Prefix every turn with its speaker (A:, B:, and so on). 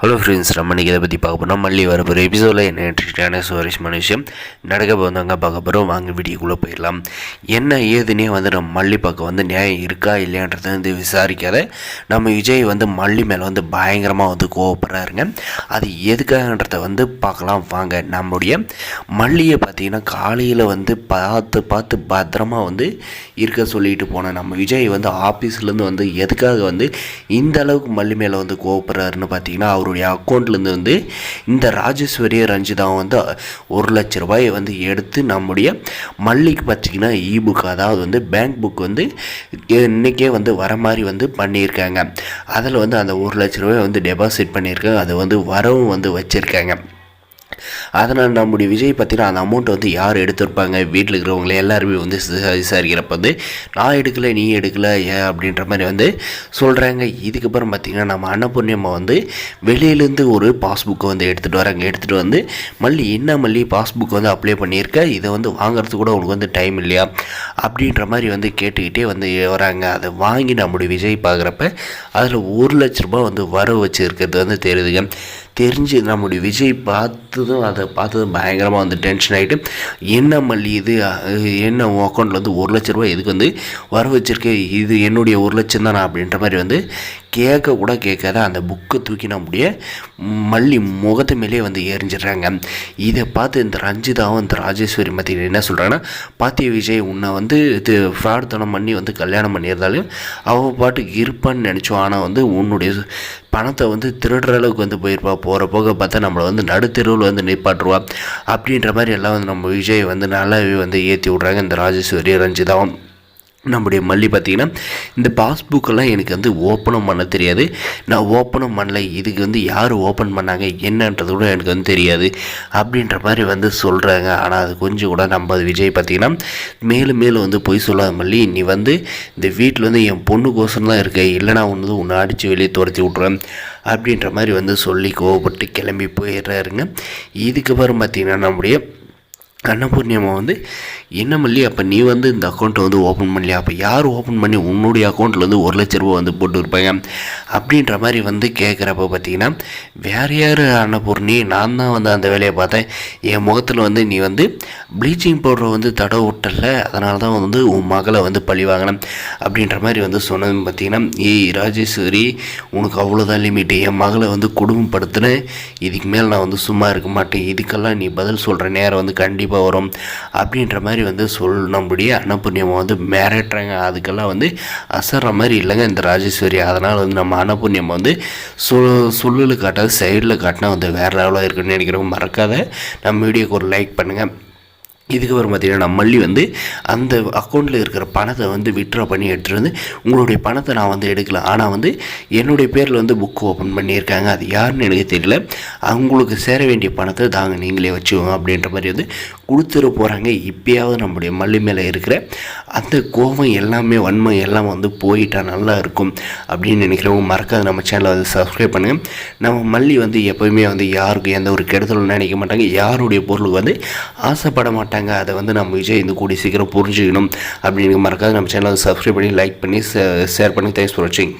A: Hello friends, நம்ம இன்றைக்கி இதை பற்றி பார்க்க போகிறோம். மல்லி வரப்போகிற எபிசோடில் என்ன இன்ட்ரெஸ்டான சுவாரஸ்யமான விஷயம் நடக்க போதாங்க பார்க்க போகிறோம். வாங்க வீடியோக்குள்ளே போயிடலாம். என்ன ஏதுன்னே நம்ம மல்லி பக்கம் நியாயம் இருக்கா இல்லையான்றதை விசாரிக்காத நம்ம விஜய் மல்லி மேலே பயங்கரமாக கோவப்படுறாருங்க. அது எதுக்காகன்றதை பார்க்கலாம் வாங்க. நம்முடைய மல்லியை பார்த்திங்கன்னா காலையில் பார்த்து பத்திரமா இருக்க சொல்லிட்டு போன நம்ம விஜய் ஆஃபீஸ்லேருந்து எதுக்காக இந்த அளவுக்கு மல்லி மேலே கோவப்படுறாருன்னு பார்த்தீங்கன்னா, அவருடைய அக்கௌண்ட்லேருந்து இந்த ராஜேஸ்வரி ரஞ்சிதாவும் 1 லட்ச ரூபாயை எடுத்து நம்முடைய மல்லிக்கு பார்த்திங்கன்னா இபுக், அதாவது பேங்க் புக் இன்றைக்கே வர மாதிரி பண்ணியிருக்காங்க. அதில் அந்த 1 லட்ச ரூபாய் டெபாசிட் பண்ணியிருக்காங்க. அது வரவும் வச்சுருக்காங்க. அதனால் நம்முடைய விஜய் பார்த்தீங்கன்னா அந்த அமௌண்ட்டை யார் எடுத்திருப்பாங்க, வீட்டில் இருக்கிறவங்களே எல்லாருமே விசாரிக்கிறப்ப நான் எடுக்கலை நீ எடுக்கலை ஏன் அப்படின்ற மாதிரி சொல்கிறாங்க. இதுக்கப்புறம் பார்த்திங்கன்னா நம்ம அன்னபூர்ணியம்மா வெளியிலேருந்து ஒரு பாஸ்புக்கை எடுத்துகிட்டு வராங்க. எடுத்துகிட்டு மல்லி என்ன மல்லி பாஸ்புக் அப்ளை பண்ணியிருக்க, இதை வாங்குறதுக்கு கூட உனக்கு டைம் இல்லையா அப்படின்ற மாதிரி கேட்டுக்கிட்டே வராங்க. அதை வாங்கி நம்முடைய விஜய் பார்க்குறப்ப அதில் 1 லட்ச ரூபாய் வர வச்சுருக்கிறது தெரியுதுங்க. தெரிஞ்சு நம்முடைய விஜய் பார்த்ததும் பயங்கரமாக டென்ஷன் ஆகிட்டு, என்ன மல்லி இது, என்ன உன் அக்கௌண்ட்டில் 1 லட்ச ரூபாய் எதுக்கு வர வச்சுருக்கேன், இது என்னுடைய 1 லட்சம் தானே அப்படின்ற மாதிரி கேட்க கூட கேட்காத அந்த புக்கை தூக்கி நம்முடைய மல்லி முகத்து மேலே எரிஞ்சிடுறாங்க. இதை பார்த்து இந்த ரஞ்சிதாவும் இந்த ராஜேஸ்வரி மத்தியில் என்ன சொல்கிறாங்கன்னா, பாத்திய விஜய் உன்னை இது ஃப்ராட்தனம் பண்ணி கல்யாணம் பண்ணியிருந்தாலும் அவள் பாட்டுக்கு இருப்பான்னு நினச்சோம். ஆனால் உன்னுடைய பணத்தை திருடுற அளவுக்கு போயிருப்பா, போகிற போக பார்த்தா நம்மளை நடுத்தெருவில் நிப்பாட்டுருவா அப்படின்ற மாதிரி எல்லாம் நம்ம விஜய் நல்லாவே ஏற்றி விட்றாங்க. இந்த ராஜேஸ்வரி ரஞ்சிதாவும் நம்முடைய மல்லி பார்த்திங்கன்னா, இந்த பாஸ்புக்கெல்லாம் எனக்கு ஓப்பனும் பண்ண தெரியாது, நான் ஓப்பனும் பண்ணல, இதுக்கு யார் ஓப்பன் பண்ணாங்க என்னன்றது கூட எனக்கு தெரியாது அப்படின்ற மாதிரி சொல்கிறாங்க. ஆனால் அது கொஞ்சம் கூட நம்ம விஜய் பார்த்திங்கன்னா மேலும் மேலும் போய் சொல்லாத மல்லி, நீ இந்த வீட்டில் என் பொண்ணுக்கோசரம் தான் இருக்க, இல்லைனா உன்னை அடித்து வெளியே துரத்தி விட்றேன் அப்படின்ற மாதிரி சொல்லி கோவப்பட்டு கிளம்பி போயிடுறாருங்க. இதுக்கப்புறம் பார்த்திங்கன்னா நம்முடைய அன்னபூர்ணியம்மா என்ன மல்லி, அப்போ நீ இந்த அக்கௌண்ட்டை ஓப்பன் பண்ணலையா, அப்போ யார் ஓப்பன் பண்ணி உன்னுடைய அக்கௌண்ட்டில் 1 லட்ச ரூபா போட்டு இருப்பாங்க அப்படின்ற மாதிரி கேட்குறப்ப பார்த்தீங்கன்னா, வேறு யார் அன்னபூர்ணி, நான் தான் அந்த வேலையை பார்த்தேன், என் முகத்தில் நீ ப்ளீச்சிங் பவுடரை தடவை விட்டல, அதனால தான் உன் மகளை பழி வாங்கினேன் அப்படின்ற மாதிரி சொன்னது பார்த்தீங்கன்னா, ஏய் ராஜேஸ்வரி, உனக்கு அவ்வளோதான் லிமிட்டு, என் மகளை குடும்பப்படுத்தினேன், இதுக்கு மேலே நான் சும்மா இருக்க மாட்டேன், இதுக்கெல்லாம் நீ பதில் சொல்கிற நேரம் கண்டிப்பாக வரும் அப்படின்ற மாதிரி நம்முடைய அன்னபூர்ணியம்மா மிரட்டுறாங்க. அதுக்கெல்லாம் அசர்ற மாதிரி இல்லைங்க இந்த ராஜேஸ்வரி. அதனால் நம்ம அன்னபூர்ணியம்மா சொல்லில் காட்டாது சைடில் காட்டினா வேறு லெவலாக இருக்குன்னு நினைக்கிறவங்க மறக்காத நம்ம வீடியோக்கு ஒரு லைக் பண்ணுங்கள். இதுக்கப்புறம் பார்த்திங்கன்னா நம்ம மல்லி அந்த அக்கௌண்ட்டில் இருக்கிற பணத்தை விட்ரா பண்ணி எடுத்துகிட்டு உங்களுடைய பணத்தை நான் எடுக்கல, ஆனால் என்னுடைய பேரில் புக் ஓப்பன் பண்ணியிருக்காங்க, அது யாருன்னு எனக்கு தெரியல, அவங்களுக்கு சேர வேண்டிய பணத்தை தாங்க நீங்களே வச்சுக்கோங்க அப்படின்ற மாதிரி கொடுத்துட போகிறாங்க. இப்போயாவது நம்முடைய மல்லி மேலே இருக்கிற அந்த கோபம் எல்லாமே வன்மை எல்லாம் போயிட்டால் நல்லா இருக்கும் அப்படின்னு நினைக்கிறவங்க மறக்காது நம்ம சேனலை சப்ஸ்கிரைப் பண்ணுங்கள். நம்ம மல்லி எப்போயுமே யாருக்கும் எந்த ஒரு கெடுதலும் நினைக்க மாட்டாங்க, யாருடைய பொருளுக்கு ஆசைப்பட மாட்டாங்க. அதை நம்ம விஜய் கூடி சீக்கிரம் புரிஞ்சுக்கணும் அப்படின்னு மறக்காது நம்ம சேனலை சப்ஸ்கிரைப் பண்ணி லைக் பண்ணி ஷேர் பண்ணி தேங்க்ஸ் ஃபார் வாட்சிங்.